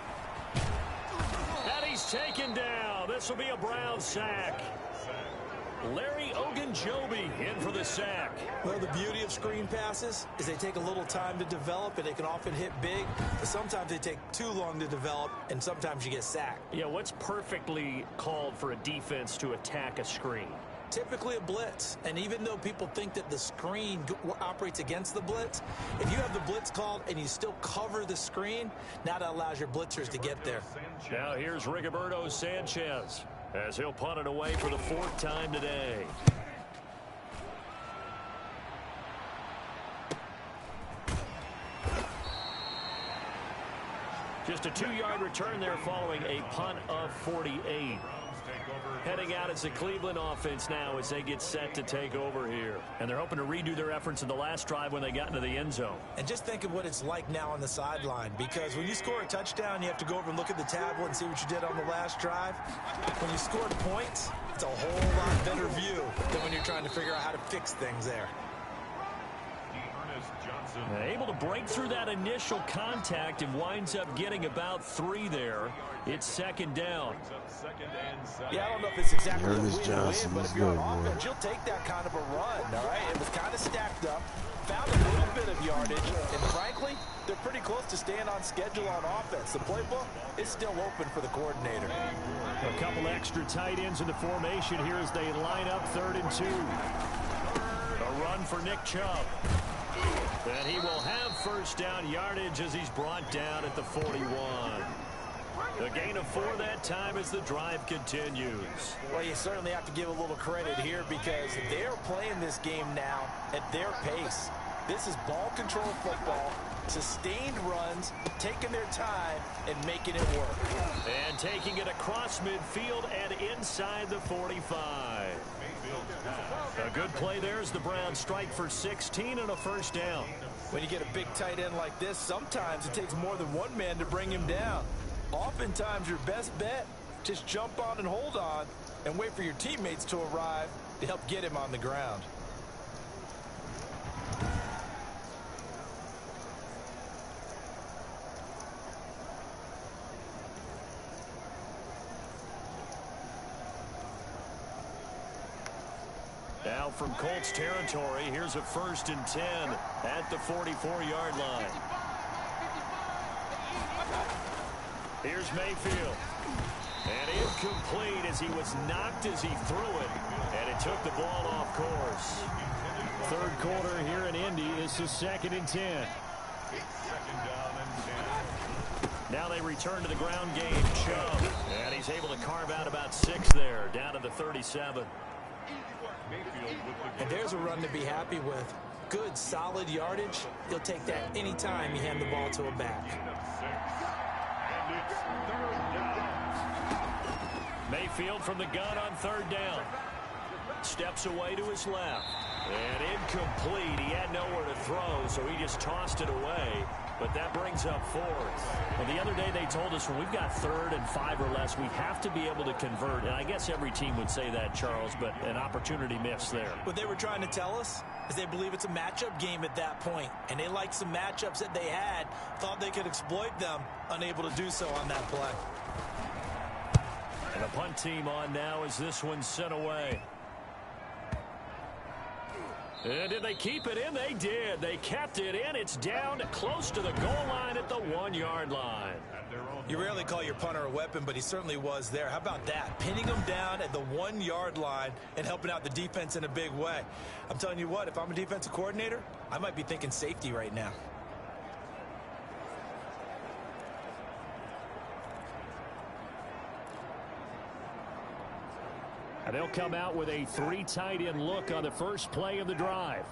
And he's taken down. This will be a Brown sack. Larry Ogunjobi in for the sack. Well, the beauty of screen passes is they take a little time to develop, and they can often hit big, but sometimes they take too long to develop, and sometimes you get sacked. Yeah, what's perfectly called for a defense to attack a screen? Typically a blitz, and even though people think that the screen operates against the blitz, if you have the blitz called and you still cover the screen, now that allows your blitzers to get there. Now here's Rigoberto Sanchez as he'll punt it away for the 4th time today. Just a 2-yard return there following a punt of 48. Heading out as the Cleveland offense now as they get set to take over here. And they're hoping to redo their efforts in the last drive when they got into the end zone. And just think of what it's like now on the sideline, because when you score a touchdown, you have to go over and look at the tablet and see what you did on the last drive. When you scored points, it's a whole lot better view than when you're trying to figure out how to fix things there. Able to break through that initial contact and winds up getting about 3 there. It's second down. Yeah, I don't know if it's exactly a Ernest Johnson, win, but if he's you're good, on man. offense, you'll take that kind of a run, all right? It was kind of stacked up, found a little bit of yardage, and frankly, they're pretty close to staying on schedule on offense. The playbook is still open for the coordinator. A couple extra tight ends in the formation here as they line up 3rd and 2. A run for Nick Chubb. And he will have first down yardage as he's brought down at the 41. A gain of 4 that time as the drive continues. Well, you certainly have to give a little credit here because they're playing this game now at their pace. This is ball control football, sustained runs, taking their time and making it work. And taking it across midfield and inside the 45. A good play there as the Browns strike for 16 and a first down. When you get a big tight end like this, sometimes it takes more than one man to bring him down. Oftentimes, your best bet, just jump on and hold on and wait for your teammates to arrive to help get him on the ground. Now from Colts territory, here's a 1st and 10 at the 44-yard line. Here's Mayfield. And incomplete as he was knocked as he threw it. And it took the ball off course. 3rd quarter here in Indy. This is 2nd and 10. Now they return to the ground game. Chubb. And he's able to carve out about 6 there, down to the 37. And there's a run to be happy with. Good, solid yardage. He'll take that anytime you hand the ball to a back. Mayfield from the gun on 3rd down. Steps away to his left. And incomplete. He had nowhere to throw, so he just tossed it away. But that brings up 4th. Well, the other day they told us when we've got 3rd and 5 or less, we have to be able to convert. And I guess every team would say that, Charles, but an opportunity missed there. What they were trying to tell us is they believe it's a matchup game at that point. And they liked some matchups that they had, thought they could exploit them, unable to do so on that play. And the punt team on now as this one's sent away. And did they keep it in? They did. They kept it in. It's down close to the goal line at the 1-yard line. You rarely call your punter a weapon, but he certainly was there. How about that? Pinning him down at the 1-yard line and helping out the defense in a big way. I'm telling you what, if I'm a defensive coordinator, I might be thinking safety right now. And they'll come out with a 3 tight end look on the first play of the drive.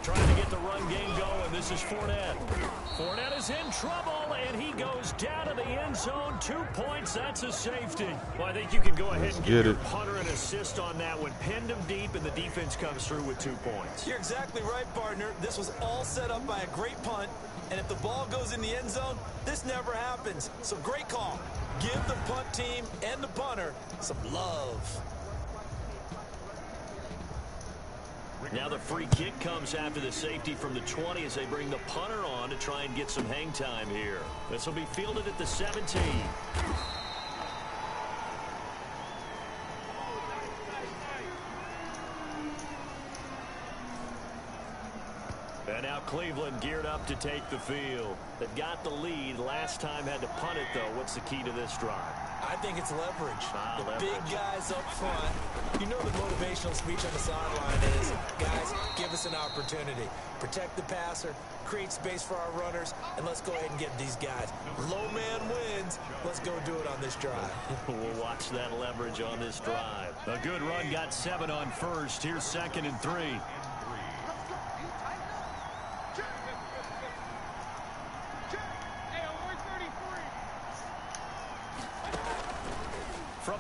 Trying to get the run game going. This is Fournette. Fournette is in trouble, and he goes down to the end zone. 2 points. That's a safety. Well, I think you can go ahead and give your punter an assist on that one. Pinned him deep, and the defense comes through with 2 points. You're exactly right, partner. This was all set up by a great punt. And if the ball goes in the end zone, this never happens. So great call. Give the punt team and the punter some love. Now the free kick comes after the safety from the 20 as they bring the punter on to try and get some hang time here. This will be fielded at the 17. And now Cleveland geared up to take the field. They've got the lead. Last time had to punt it, though. What's the key to this drive? I think it's leverage. The leverage. big guys up front. You know the motivational speech on the sideline is, guys, give us an opportunity. Protect the passer, create space for our runners, and let's go ahead and get these guys. Low man wins. Let's go do it on this drive. We'll watch that leverage on this drive. A good run, got 7 on first. Here's 2nd and 3.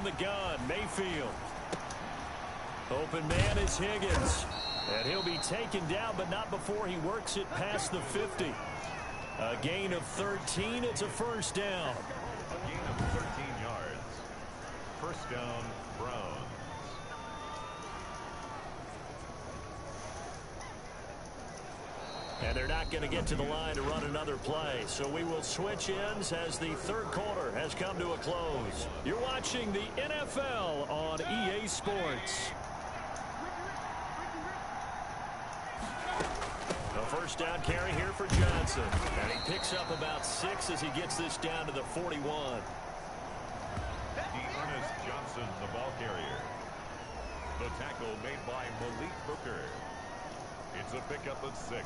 from the gun. Mayfield. Open man is Higgins. And he'll be taken down, but not before he works it past the 50. A gain of 13. It's a first down. A gain of 13 yards. First down, Browns. And they're not going to get to the line to run another play. So we will switch ends as the third quarter has come to a close. You're watching the NFL on EA Sports. A first down carry here for Johnson. And he picks up about 6 as he gets this down to the 41. Ernest Johnson, the ball carrier. The tackle made by Malik Booker. It's a pickup of 6.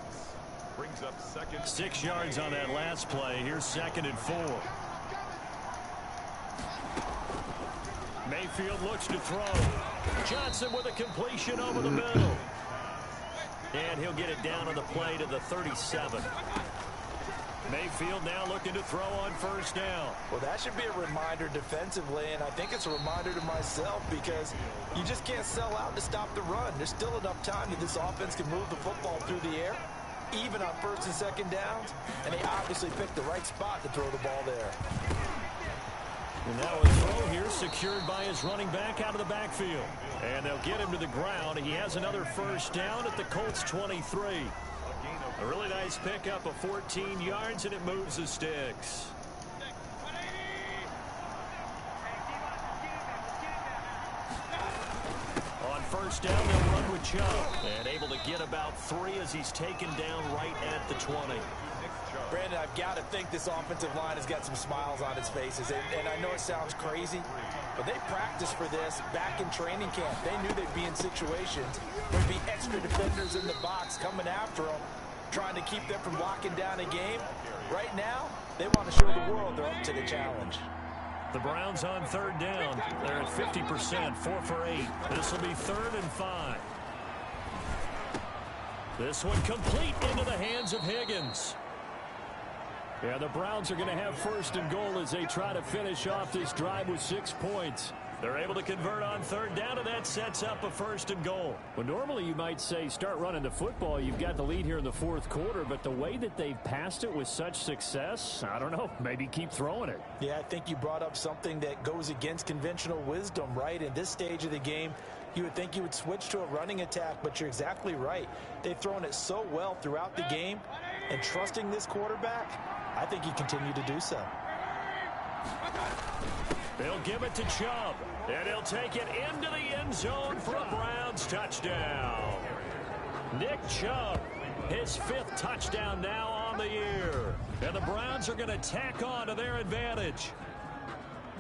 Brings up second. 6 yards on that last play. Here's 2nd and 4. Mayfield looks to throw. Johnson with a completion over the middle. And he'll get it down on the play to the 37. Mayfield now looking to throw on first down. Well, that should be a reminder defensively, and I think it's a reminder to myself because you just can't sell out to stop the run. There's still enough time that this offense can move the football through the air, even on first and second downs, and they obviously picked the right spot to throw the ball there. And now a throw here secured by his running back out of the backfield. And they'll get him to the ground. He has another first down at the Colts 23. A really nice pickup of 14 yards, and it moves the sticks. On first down, they'll run with Chubb. And able to get about 3 as he's taken down right at the 20. Brandon, I've got to think this offensive line has got some smiles on its faces. And I know it sounds crazy, but they practiced for this back in training camp. They knew they'd be in situations where there'd be extra defenders in the box coming after them, trying to keep them from locking down a game. Right now, they want to show the world they're up to the challenge. The Browns on third down. They're at 50%, 4 for 8. This will be 3rd and 5. This one complete into the hands of Higgins. Yeah, the Browns are going to have 1st and goal as they try to finish off this drive with 6 points. They're able to convert on third down, and that sets up a 1st and goal. Well, normally you might say start running the football. You've got the lead here in the 4th quarter, but the way that they've passed it with such success, I don't know, maybe keep throwing it. Yeah, I think you brought up something that goes against conventional wisdom, right? In this stage of the game, you would think you would switch to a running attack, but you're exactly right. They've thrown it so well throughout the game, and trusting this quarterback, I think you continue to do so. They'll give it to Chubb, and he'll take it into the end zone for a Browns touchdown. Nick Chubb, his 5th touchdown now on the year. And the Browns are going to tack on to their advantage.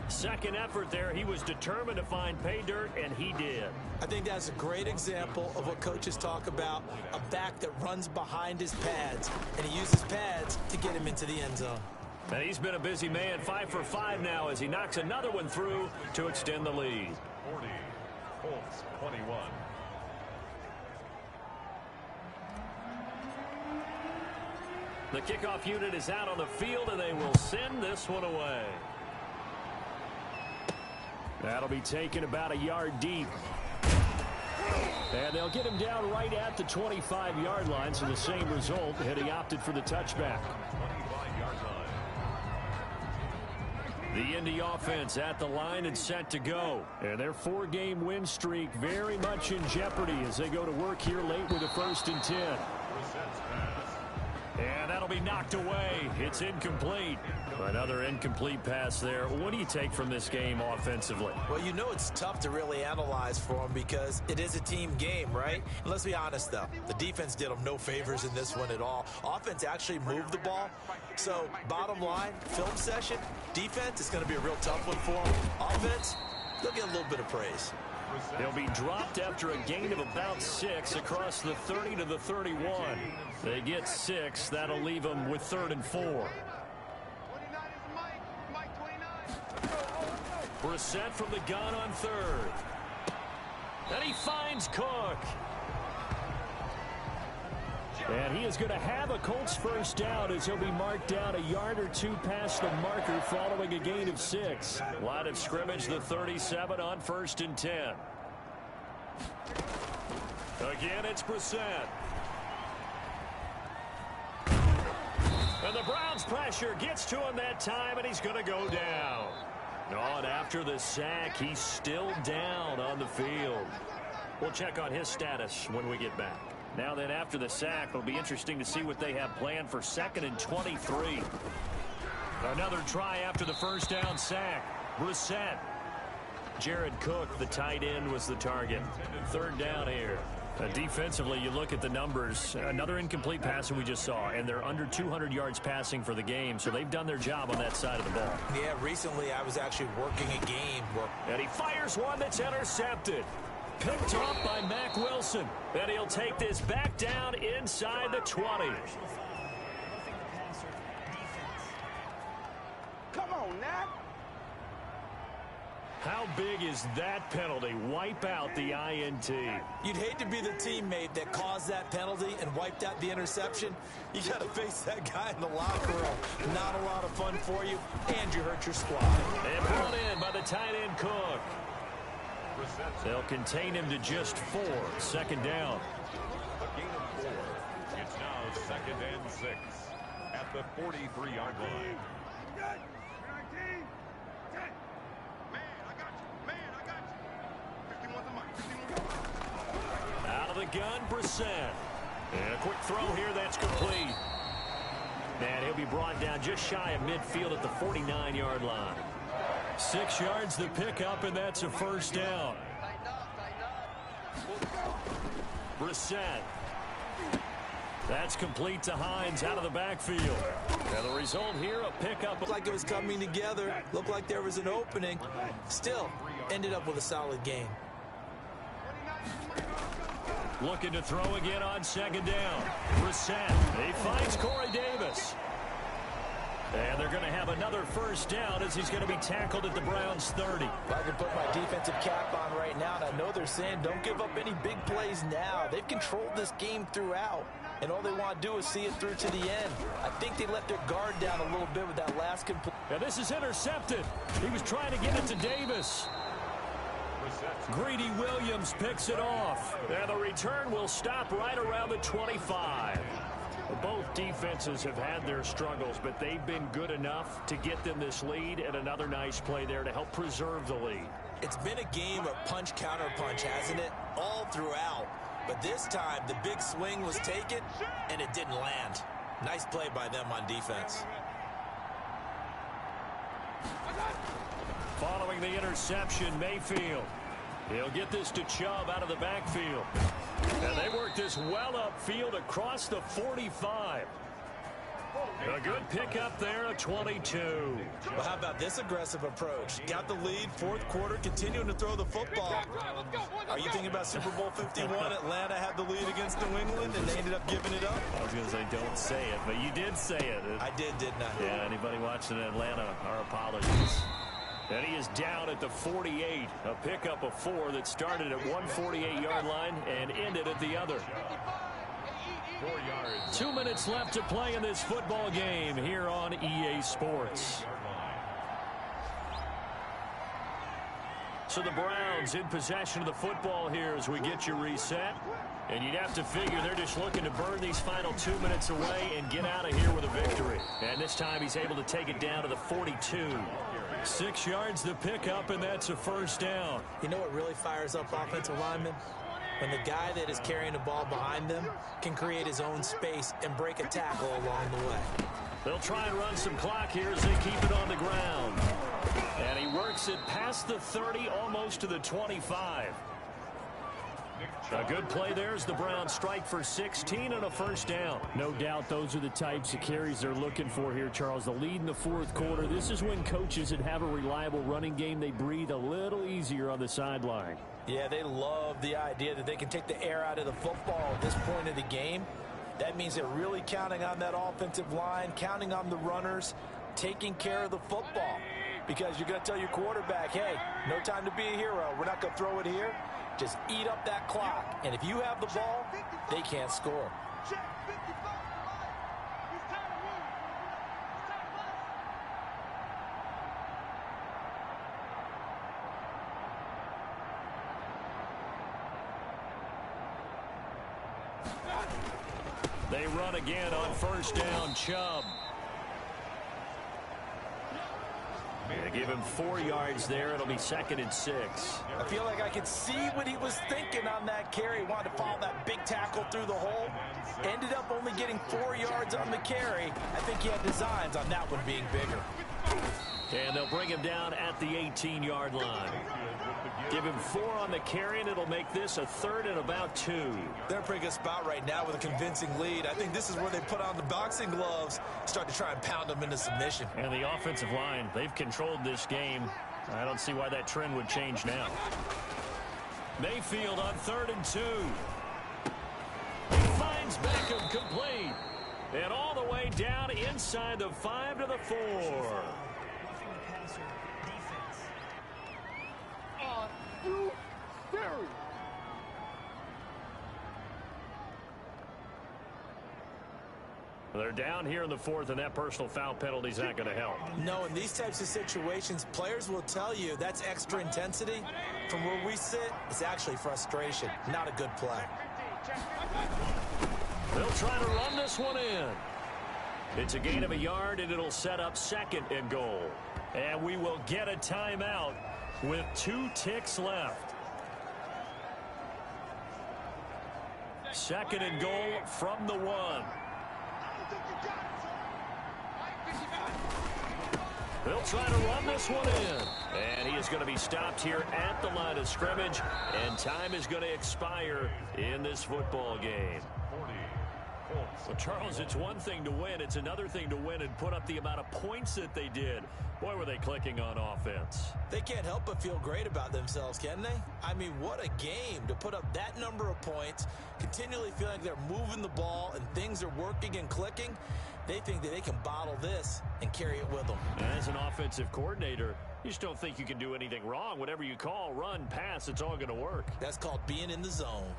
Second effort there, he was determined to find pay dirt, and he did. I think that's a great example of what coaches talk about, a back that runs behind his pads, and he uses pads to get him into the end zone. And he's been a busy man, 5 for 5 now as he knocks another one through to extend the lead. 40, Colts 21. The kickoff unit is out on the field, and they will send this one away. That'll be taken about a yard deep. And they'll get him down right at the 25-yard line, so the same result, had he opted for the touchback. 25-yard line. The Indy offense at the line and set to go. And their 4-game win streak very much in jeopardy as they go to work here late with a 1st and 10. And that'll be knocked away. It's incomplete. Another incomplete pass there. What do you take from this game offensively? Well, you know it's tough to really analyze for them because it is a team game, right? And let's be honest, though. The defense did them no favors in this one at all. Offense actually moved the ball. So, bottom line, film session, defense is going to be a real tough one for them. Offense, they'll get a little bit of praise. They'll be dropped after a gain of about 6 across the 30 to the 31. They get 6. That'll leave them with 3rd and 4. Brissett from the gun on 3rd. And he finds Cook. And he is going to have a Colts first down as he'll be marked down a yard or two past the marker following a gain of 6. Line of scrimmage, the 37 on 1st and 10. Again, it's Brissett. And the Browns' pressure gets to him that time, and he's going to go down. And after the sack, he's still down on the field. We'll check on his status when we get back. Now then, after the sack, it'll be interesting to see what they have planned for 2nd and 23. Another try after the first down sack. Brissett. Jared Cook, the tight end, was the target. 3rd down here. Defensively, you look at the numbers. Another incomplete pass that we just saw, and they're under 200 yards passing for the game, so they've done their job on that side of the ball. Yeah, recently I was actually working a game where... And he fires one that's intercepted. Picked off by Mack Wilson. And he'll take this back down inside the 20. Come on, Nat. How big is that penalty? Wipe out the INT. You'd hate to be the teammate that caused that penalty and wiped out the interception. You got to face that guy in the locker room. Not a lot of fun for you, and you hurt your squad. And brought in by the tight end Cook. They'll contain him to just 4. 2nd down. A gain of 4. It's now 2nd and 6 at the 43-yard line. Out of the gun, Brissett. And a quick throw here that's complete. And he'll be brought down just shy of midfield at the 49-yard line. 6 yards the pickup, and that's a first down. Brissett. That's complete to Hines out of the backfield. And the result here, a pickup. Looked like it was coming together. Looked like there was an opening. Still, ended up with a solid game. Looking to throw again on 2nd down. Brissett. He finds Corey Davis. And they're going to have another first down as he's going to be tackled at the Browns' 30. If I could put my defensive cap on right now, and I know they're saying don't give up any big plays now. They've controlled this game throughout, and all they want to do is see it through to the end. I think they let their guard down a little bit with that last complete. And this is intercepted. He was trying to get it to Davis. Greedy Williams picks it off. And the return will stop right around the 25. Both defenses have had their struggles, but they've been good enough to get them this lead, and another nice play there to help preserve the lead. It's been a game of punch-counter-punch, hasn't it? All throughout. But this time, the big swing was taken, and it didn't land. Nice play by them on defense. Following the interception, Mayfield. He'll get this to Chubb out of the backfield. And they work this well upfield across the 45. A good pickup there, a 22. Well, how about this aggressive approach? Got the lead, 4th quarter, continuing to throw the football. Are you thinking about Super Bowl 51? Atlanta had the lead against New England, and they ended up giving it up? I was going to say, don't say it, but you did say it. I did, didn't I? Yeah, anybody watching Atlanta, our apologies. And he is down at the 48. A pickup of 4 that started at 148-yard line and ended at the other. 4 yards. 2 minutes left to play in this football game here on EA Sports. So the Browns in possession of the football here as we get you reset. And you'd have to figure they're just looking to burn these final 2 minutes away and get out of here with a victory. And this time he's able to take it down to the 42. 6 yards the pickup, and that's a first down. You know what really fires up offensive linemen? When the guy that is carrying the ball behind them can create his own space and break a tackle along the way. They'll try and run some clock here as they keep it on the ground. And he works it past the 30, almost to the 25. A good play there as the Browns strike for 16 and a first down. No doubt those are the types of carries they're looking for here, Charles. The lead in the 4th quarter. This is when coaches that have a reliable running game, they breathe a little easier on the sideline. Yeah, they love the idea that they can take the air out of the football at this point of the game. That means they're really counting on that offensive line, counting on the runners, taking care of the football. Because you're going to tell your quarterback, hey, no time to be a hero. We're not going to throw it here. Just eat up that clock. And if you have the ball, they can't score. Check 55 for life. He's tired of winning. He's tired of us. They run again on first down, Chubb. They give him 4 yards there. It'll be 2nd and 6. I feel like I could see what he was thinking on that carry. He wanted to follow that big tackle through the hole. Ended up only getting 4 yards on the carry. I think he had designs on that one being bigger. And they'll bring him down at the 18-yard line. Give him 4 on the carry, and it'll make this a 3rd and about 2. They're in a pretty good spot right now with a convincing lead. I think this is where they put on the boxing gloves, start to try and pound them into submission. And the offensive line, they've controlled this game. I don't see why that trend would change now. Mayfield on 3rd and 2. He finds Beckham complete. And all the way down inside the 5 to the 4. You serious? They're down here in the 4th, and that personal foul penalty is not going to help. No, in these types of situations, players will tell you that's extra intensity. From where we sit, it's actually frustration, not a good play. They'll try to run this one in. It's a gain of a yard, and it'll set up 2nd and goal. And we will get a timeout with 2 ticks left. 2nd and goal from the 1. They'll try to run this one in. And he is going to be stopped here at the line of scrimmage. And time is going to expire in this football game. Well, Charles, it's one thing to win. It's another thing to win and put up the amount of points that they did. Boy, were they clicking on offense. They can't help but feel great about themselves, can they? I mean, what a game to put up that number of points, continually feeling like they're moving the ball and things are working and clicking. They think that they can bottle this and carry it with them. As an offensive coordinator, you just don't think you can do anything wrong. Whatever you call, run, pass, it's all going to work. That's called being in the zone.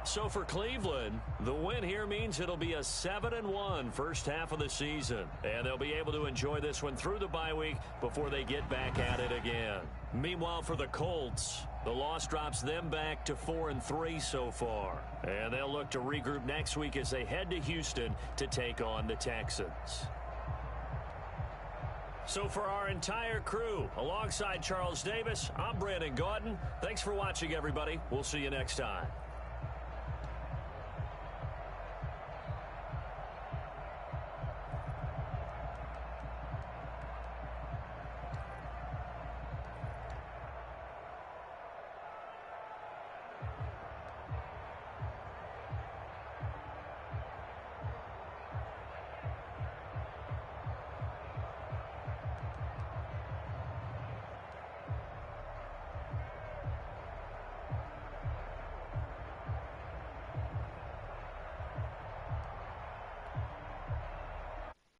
So for Cleveland, the win here means it'll be a 7-1 first half of the season. And they'll be able to enjoy this one through the bye week before they get back at it again. Meanwhile, for the Colts, the loss drops them back to 4-3 so far. And they'll look to regroup next week as they head to Houston to take on the Texans. So for our entire crew, alongside Charles Davis, I'm Brandon Gaudin. Thanks for watching, everybody. We'll see you next time.